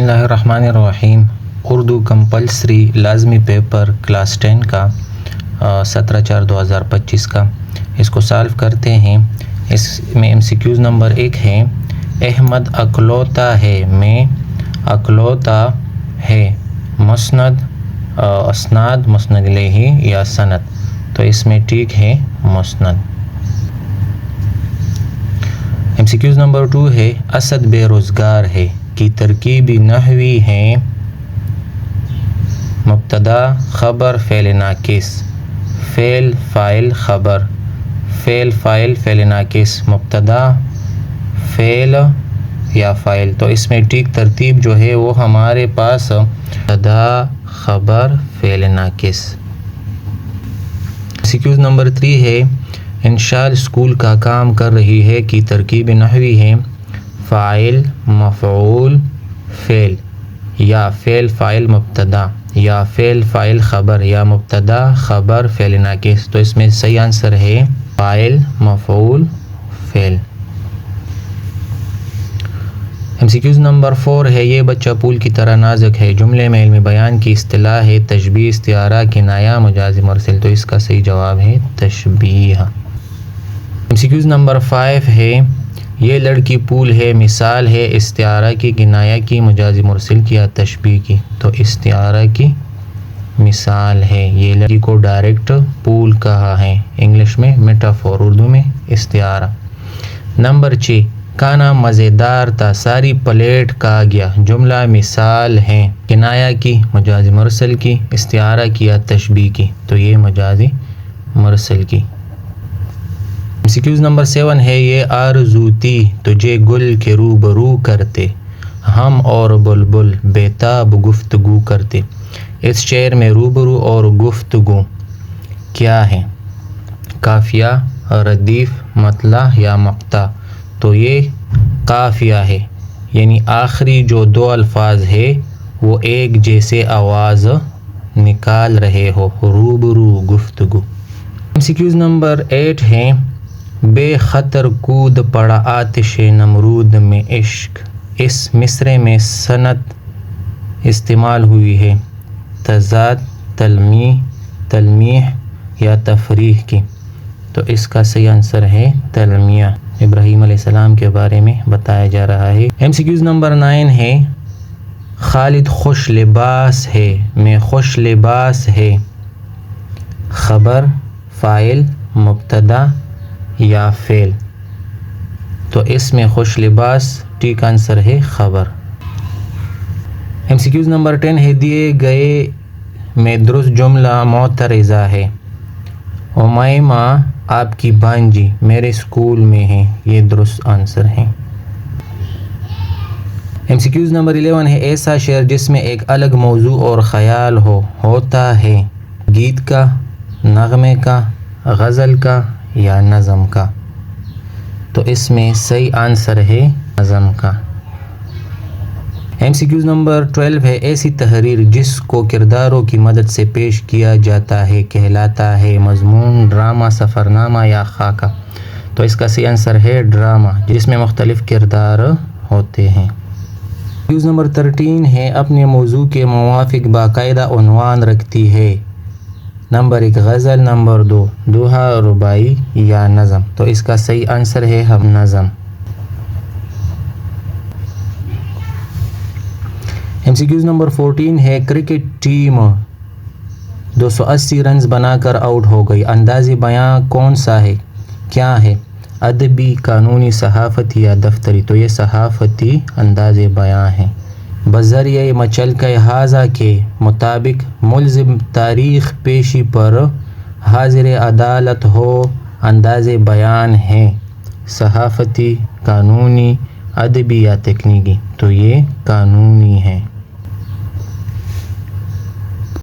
اللہ الرحمن الرحیم۔ اردو کمپلسری لازمی پیپر کلاس 10 کا 17/4/2025 کا اس کو سالو کرتے ہیں۔ اس میں MCQs نمبر 1 ہے، احمد اکلوتا ہے میں اکلوتا ہے، مسند اسناد مسند الیہ یا سند، تو اس میں ٹھیک ہے مسند۔ MCQs نمبر 2 ہے، اسد بے روزگار ہے کی ترکیبی نحوی ہیں مبتدا خبر فعل ناقص، فعل فاعل خبر، فعل فاعل فعل ناقص، مبتدا فعل یا فاعل، تو اس میں ٹھیک ترتیب جو ہے وہ ہمارے پاس مبتدا خبر فعل ناقص۔ MCQs نمبر 3 ہے، انشاء اسکول کا کام کر رہی ہے کی ترکیب نحوی ہے فاعل مفعول فعل، یا فعل فاعل مبتدا، یا فعل فاعل خبر، یا مبتدا خبر فعل ناقص، تو اس میں صحیح آنسر ہے فاعل مفعول فعل۔ MCQs نمبر 4 ہے، یہ بچہ پھول کی طرح نازک ہے جملے میں علمی بیان کی اصطلاح ہے تشبیہ استعارہ کنایہ مجاز مرسل، تو اس کا صحیح جواب ہے تشبیہ۔ MCQs نمبر 5 ہے، یہ لڑکی پھول ہے مثال ہے استعارہ کی کنایہ کی مجاز مرسل کی یا تشبیہ کی، تو استعارہ کی مثال ہے، یہ لڑکی کو ڈائریکٹ پھول کہا ہے، انگلش میں میٹافور، اردو میں استعارہ۔ نمبر 6، کھانا مزیدار تھا ساری پلیٹ کہا گیا، جملہ مثال ہے کنایہ کی مجاز مرسل کی، استعارہ کی یا تشبیہ کی، تو یہ مجاز مرسل کی۔ MCQs نمبر 7 ہے، یہ آرزو تھی تجھے گل کے روبرو کرتے، ہم اور بلبل بےتاب گفتگو کرتے، اس شعر میں روبرو اور گفتگو کیا ہے؟ قافیہ، ردیف، مطلع یا مقطع، تو یہ قافیہ ہے، یعنی آخری جو 2 الفاظ ہے وہ ایک جیسے آواز نکال رہے ہو، روبرو گفتگو۔ MCQs نمبر 8 ہے، بے خطر کود پڑا آتش نمرود میں عشق، اس مصرعے میں صنعت استعمال ہوئی ہے تضاد، تلمیح یا تفریح کی، تو اس کا صحیح آنسر ہے تلمیح، ابراہیم علیہ السلام کے بارے میں بتایا جا رہا ہے۔ MCQs نمبر 9 ہے، خالد خوش لباس ہے میں خوش لباس ہے، خبر فاعل مبتدا یا فعل، تو اس میں خوش لباس ٹھیک آنسر ہے خبر۔ MCQs نمبر 10 ہے، دیے گئے میں درست جملہ معترضہ ہے، امیمہ آپ کی بانجی میرے اسکول میں ہے، یہ درست آنسر ہے۔ MCQs نمبر 11 ہے، ایسا شعر جس میں ایک الگ موضوع اور خیال ہوتا ہے گیت کا، نغمے کا، غزل کا یا نظم کا، تو اس میں صحیح آنسر ہے نظم کا۔ MCQs نمبر 12 ہے، ایسی تحریر جس کو کرداروں کی مدد سے پیش کیا جاتا ہے کہلاتا ہے مضمون، ڈرامہ، سفرنامہ یا خاکہ، تو اس کا صحیح آنسر ہے ڈرامہ، جس میں مختلف کردار ہوتے ہیں۔ MCQs نمبر 13 ہے، اپنے موضوع کے موافق باقاعدہ عنوان رکھتی ہے، نمبر 1 غزل، نمبر 2 دوہا، رباعی یا نظم، تو اس کا صحیح آنسر ہے ہم نظم۔ MCQs نمبر 14 ہے، کرکٹ ٹیم 280 رنز بنا کر آؤٹ ہو گئی، انداز بیاں کون سا ہے؟ کیا ہے؟ ادبی، قانونی، صحافتی یا دفتری، تو یہ صحافتی انداز بیاں ہے۔ بذریعہ مچلکہ ھذا کے مطابق ملزم تاریخ پیشی پر حاضر عدالت ہو، انداز بیان ہے صحافتی، قانونی، ادبی یا تکنیکی، تو یہ قانونی ہے۔